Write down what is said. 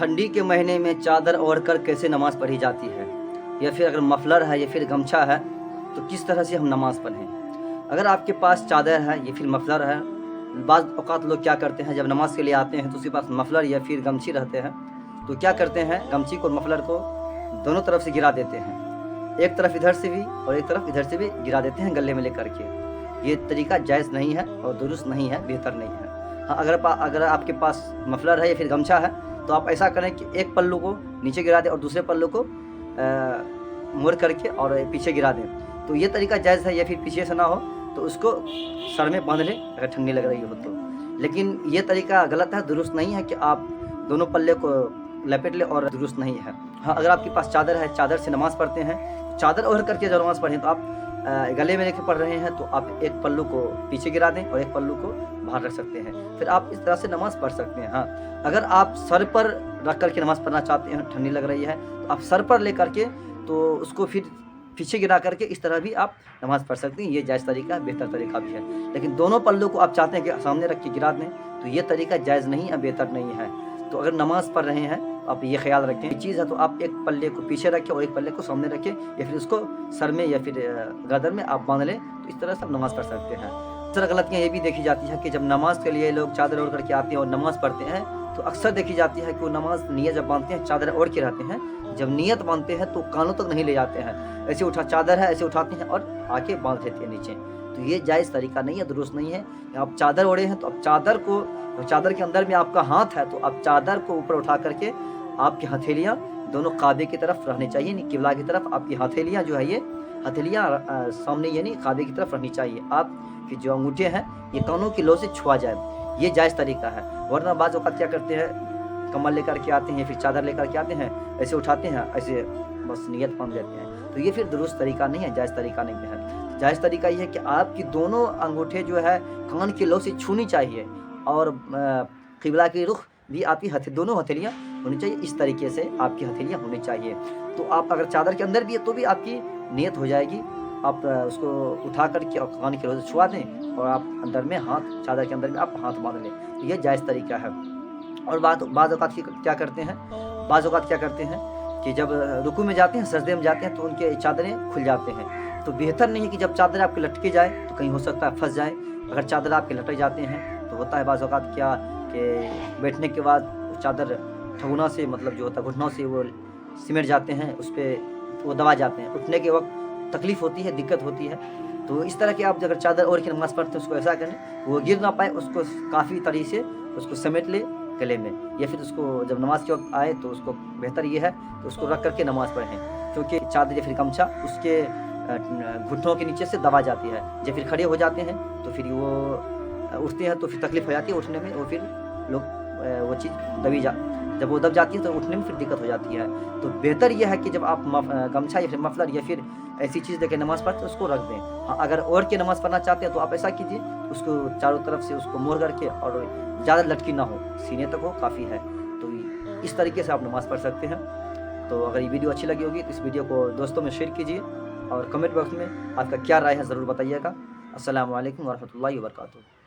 ठंडी के महीने में चादर ओढ़ कर कैसे नमाज़ पढ़ी जाती है, या फिर अगर मफलर है या फिर गमछा है तो किस तरह से हम नमाज़ पढ़ें। अगर आपके पास चादर है या फिर मफलर है, बाज़ औक़ात लोग क्या करते हैं, जब नमाज़ के लिए आते हैं तो उसके पास मफलर या फिर गमछी रहते हैं, तो क्या करते हैं, गमछी को और मफलर को दोनों तरफ से गिरा देते हैं। एक तरफ इधर से भी और एक तरफ इधर से भी गिरा देते हैं गले में लेकर के। ये तरीका जायज़ नहीं है और दुरुस्त नहीं है, बेहतर नहीं है। हाँ, अगर आपके पास मफलर है या फिर गमछा है तो आप ऐसा करें कि एक पल्लू को नीचे गिरा दें और दूसरे पल्लू को मोड़ करके और पीछे गिरा दें। तो ये तरीका जायज़ है, या फिर पीछे से ना हो तो उसको सर में बांध लें अगर ठंडी लग रही हो तो। लेकिन ये तरीका गलत है, दुरुस्त नहीं है कि आप दोनों पल्ले को लपेट लें, और दुरुस्त नहीं है। हाँ, अगर आपके पास चादर है, चादर से नमाज़ पढ़ते हैं, चादर ओढ़ करके जब नमाज़ पढ़ें तो आप गले में लेके पढ़ रहे हैं तो आप एक पल्लू को पीछे गिरा दें और एक पल्लू को बाहर रख सकते हैं, फिर आप इस तरह से नमाज़ पढ़ सकते हैं। हाँ, अगर आप सर पर रख करके नमाज़ पढ़ना चाहते हैं, ठंडी लग रही है तो आप सर पर ले करके तो उसको फिर पीछे गिरा करके इस तरह भी आप नमाज़ पढ़ सकते हैं। ये जायज़ तरीका है, बेहतर तरीका भी है। लेकिन दोनों पल्लू को आप चाहते हैं कि सामने रख के गिरा दें तो ये तरीका जायज़ नहीं है, बेहतर नहीं है। तो अगर नमाज़ पढ़ रहे हैं तो आप ये ख्याल रखें, ये चीज़ है तो आप एक पल्ले को पीछे रखें और एक पल्ले को सामने रखें, या फिर उसको सर में या फिर गर्दन में आप बांध लें, तो इस तरह से आप नमाज़ पढ़ सकते हैं। इस तरह गलतियाँ ये भी देखी जाती है कि जब नमाज़ के लिए लोग चादर ओढ़ करके आते हैं और नमाज़ पढ़ते हैं तो अक्सर देखी जाती है कि वो नमाज़ नियत जब बांधते हैं चादर ओढ़ के रहते हैं, जब नियत बांधते हैं तो कानों तक नहीं ले जाते हैं, ऐसे उठा चादर है ऐसे उठाते हैं और आके बांध लेते हैं नीचे। तो ये जायज़ तरीका नहीं है, दुरुस्त नहीं है। आप चादर ओढ़े हैं तो आप चादर के अंदर में आपका हाथ है तो आप चादर को ऊपर उठा करके आपकी हथेलियाँ दोनों काबे की तरफ रहनी चाहिए, यानी किबला की तरफ। आपकी हथेलियाँ जो है ये हथेलियाँ सामने यानी काबे की तरफ रहनी चाहिए। आपके जो अंगूठे हैं ये कानों की लो से छुआ जाए, ये जायज़ तरीका है। वरना बाज़ औक़ात क्या करते हैं, कम्बल लेकर के आते हैं, फिर चादर लेकर के आते हैं, ऐसे उठाते हैं, ऐसे बस नियत बांध देते हैं। तो ये फिर दुरुस्त तरीका नहीं है, जायज़ तरीका नहीं है। जायज़ तरीका ये है कि आपकी दोनों अंगूठे जो है कान की लो से छूनी चाहिए, और क़िबला की रुख भी आपकी दोनों हथेलियाँ होनी चाहिए। इस तरीके से आपकी हथेलियाँ होनी चाहिए। तो आप अगर चादर के अंदर भी है तो भी आपकी नियत हो जाएगी। आप उसको उठा करके और कान की लो से छुआ दें और आप अंदर में हाथ, चादर के अंदर में आप हाथ बांध लें, तो ये जायज़ तरीका है। और बाज़ औक़ात क्या करते हैं कि जब रुकू में जाते हैं, सजदे में जाते हैं तो उनके चादरें खुल जाते हैं। तो बेहतर नहीं है कि जब चादर आपके लटके जाए तो कहीं हो सकता है फंस जाए। अगर चादर आपके लटक जाते हैं तो होता है बाज़ औक़ात क्या कि बैठने के बाद चादर ठगुना से, मतलब जो होता है घुटनों से वो सिमट जाते हैं, उस पर वो दबा जाते हैं, उठने के वक्त तकलीफ़ होती है, दिक्कत होती है। तो इस तरह की आप अगर चादर ओढ़ के नमाज़ पढ़ते हैं उसको ऐसा करें वो गिर ना पाए, उसको काफ़ी तरीके से उसको समेट ले गले में, या फिर उसको जब नमाज़ के वक्त आए तो उसको बेहतर ये है तो उसको रख करके नमाज़ पढ़ें, क्योंकि चादर या फिर गमछा उसके घुटनों के नीचे से दबा जाती है। जब फिर खड़े हो जाते हैं तो फिर वो उठते हैं तो फिर तकलीफ़ हो जाती है उठने में, और फिर लोग वो चीज़ जब वो दब जाती है तो उठने में फिर दिक्कत हो जाती है। तो बेहतर यह है कि जब आप गमछा या फिर मफलर या फिर ऐसी चीज़ लेकर नमाज़ पढ़ते हैं उसको रख दें। हाँ, अगर ओढ़ के नमाज़ पढ़ना चाहते हैं तो आप ऐसा कीजिए, उसको चारों तरफ से उसको मोड़ करके, और ज़्यादा लटकी ना हो, सीने तक हो, काफ़ी है। तो इस तरीके से आप नमाज़ पढ़ सकते हैं। तो अगर ये वीडियो अच्छी लगी होगी तो इस वीडियो को दोस्तों में शेयर कीजिए, और कमेंट बॉक्स में आपका क्या राय है ज़रूर बताइएगा। अस्सलामु अलैकुम वरहमतुल्लाहि वबरकातुहू।